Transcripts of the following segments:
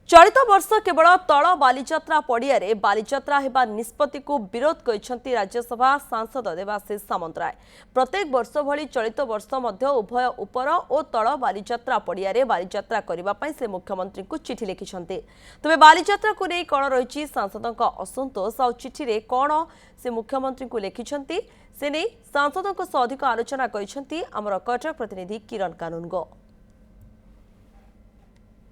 चलित वर्ष केवल तल बालीजात्रा पड़ियारे बालीजात्रा हेबा निष्पत्ति को विरोध करिसेंती राज्यसभा सांसद देवाशीष सामंतराय। प्रत्येक वर्ष भली चलित वर्ष मध्य उभय उपर और तल बालीजात्रा पड़ियारे बालीजात्रा करबा पई से मुख्यमंत्री को चिठी लिखिसेंती। तबे बालीजात्रा को नै कोन रहिछि सांसदक असंतोष आ चिठी रे कोन से मुख्यमंत्री को लिखिसेंती से नै सांसदक सह अधिक आलोचना करिसेंती हमर कटक प्रतिनिधि किरण कानूनगो।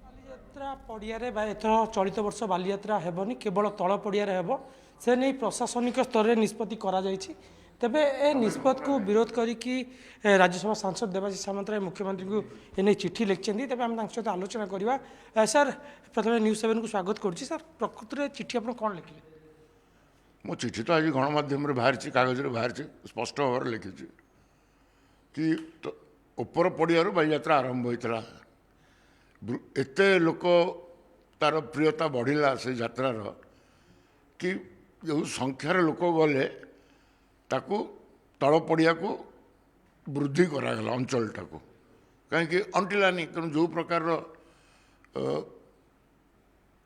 बालीजात्रा पड़ियारे एथर चलित वर्ष बालीजात्रा हेबनी केवल तल पड़ियारे हेब से नहीं प्रशासनिक स्तर में निष्पत्ति करा जायछि। तेबे ए निष्पत्ति को विरोध करिकी राज्यसभा सांसद देवाशीष सामंतराय मुख्यमंत्री को एने चिठी लिखिसेंती। तेबे हम सहित आलोचना करवा। सर प्रथम न्यूज 7 को स्वागत करुच्ची। सर प्रकृत में चिठी आप कौन लिखिले? मो चिठी तो आज गणमाध्यम बाहरी कागज बाहरी स्पष्ट भाव लिखी कि उपर पड़ियारू बालीजात्रा आरंभ होता एते लोक तार प्रियता बढ़िला से यात्रार कि जो संख्यार लोक गले ताकू तल पड़िया को वृद्धि करागला अंचलटा को कहीं अंटिलानी तेणु जो प्रकार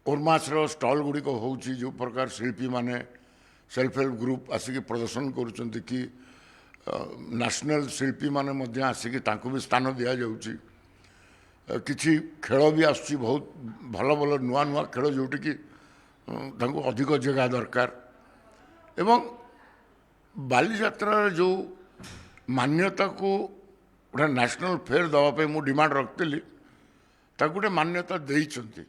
ओरमासर स्टल गुड़िक हो जो प्रकार शिल्पी माने सेल्फ हेल्प ग्रुप आसिक प्रदर्शन करुँच कि नेशनल शिल्पी माने आसिक भी स्थान दि जाऊँगी किसी खेल भी आसुची बहुत भल भल नुआ नुआ खेल जोटि कि अधिक जगह दरकार एवं बालीजात्रा जो मान्यता को गोटे नेशनल फेयर दवाई मु डिमांड रखती गोटे मान्यता देइछंती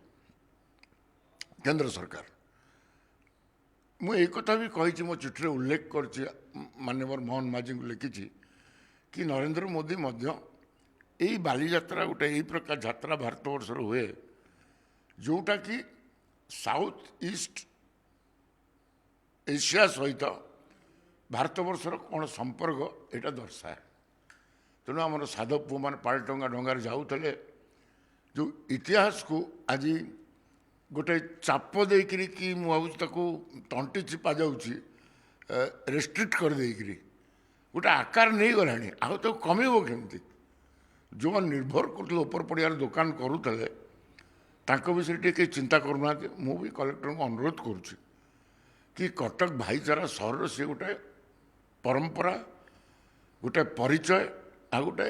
केंद्र सरकार। मुझे कथा भी कही मो चिठी उल्लेख कर माननीय मोहन माझी को लिखी कि नरेंद्र मोदी यही बालीजात्रा गोटे यही प्रकार यात्रा भारतवर्ष हुए जोटा कि साउथ ईस्ट एशिया सहित भारतवर्षर कौन संपर्क यहाँ दर्शाए। तेणु आम साधव पु मैंने पालटंगा डंगार जाऊे जो इतिहास को आज गोटे चाप देकरी कि मुझे तंटी चिपा जाऊँगी रेस्ट्रिक्ट कर देकरी गोटे आकार नहीं गला आउ तो कमेब केमती जो निर्भर कर उपर पड़ियार दुकान करुले विषय टे चिंता करूना। मु भी कलेक्टर को अनुरोध करुच्ची कि कटक भाईचारा सहर से गोटे परंपरा गोटे परिचय आ गोटे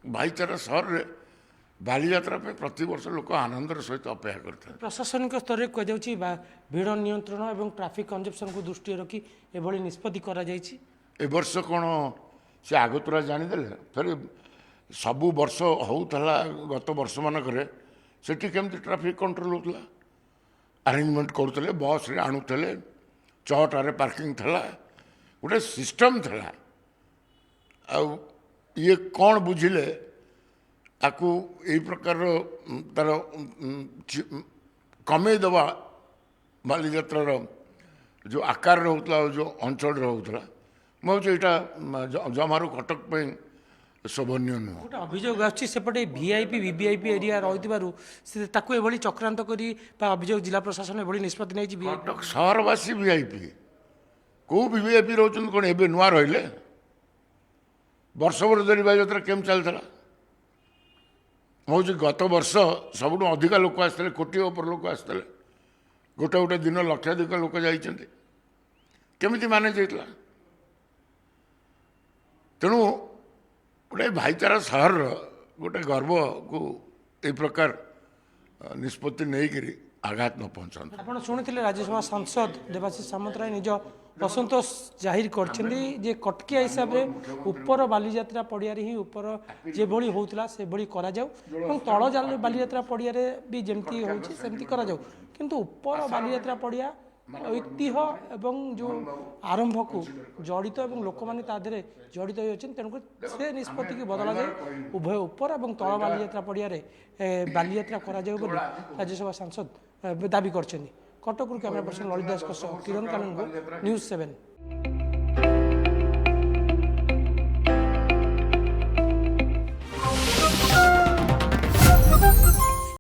भाईचारा सहर में बालीजात्रा पे प्रति वर्ष लोक आनंदर सहित अपेक्षा करते। प्रशासनिक स्तर में कहुच्छी भिड़ नियंत्रण और ट्राफिक कंजप्शन को दृष्टि रखी एभली निष्पत्ति करा जायछि। ए वर्ष कौन से आगतुरा जानीदे फिर सबु वर्ष होता गत वर्ष मानक सेठी केमती ट्राफिक कंट्रोल होता अरेंजमेंट करुले बस रे आणुले चौटारे पार्किंग थला गोटे सिस्टम थला ये कौन बुझिले आपको यही प्रकार तार कमे दबा बालीजात्रार जो आकार होता जो अंचल होता मुझे यहाँ जमारू कटक शोभनीय नुह। गोटे अभियोग आसपटे वीआईपी वीवीआईपी एरिया रही चक्रांत कर अभियोग जिला प्रशासन एभली निष्पत्ति नहीं। कटक सहरवासी वीआईपी कौ वीवीआईपी रोचन कौन एवं नुआ रही वर्ष वर्ष धरी बालीजात्रा केम चलता मुझे गत वर्ष सबुठ अधिका लोक आसते कोटी उपर लोक आसते गोटे गोटे दिन लक्षाधिक लोक जाइछन्ति केमिति मैनेज होता। तेणु गोटे भाईचारा सहर गोटे गर्व को ए प्रकार निष्पत्ति नहीं आघात न पहुँचा। आप शुणी राज्यसभा सांसद देवाशीष सामंतराय निज असंतोष जाहिर कर कटकिया हिसाब से उपर बालीजात्रा पड़िया ही उपर जे भली होता से भली करा जाऊ तल बालीजात्रा पड़िया भी जमती होमती करा जाऊ किंतु उपर बालीजात्रा पड़िया ऐतिह्य एवं जो आरंभ को जड़ित और लोक मैंने तादे जड़ित होती तेणुक से निष्पत्ति की बदला जाए उभय उपर और तल बालीजात्रा पड़िया बालीजात्रा करा जाऊ बोली राज्यसभा सांसद दाबी कर। कटक कैमरा पर्सन ललित दास किरण कानून न्यूज 7।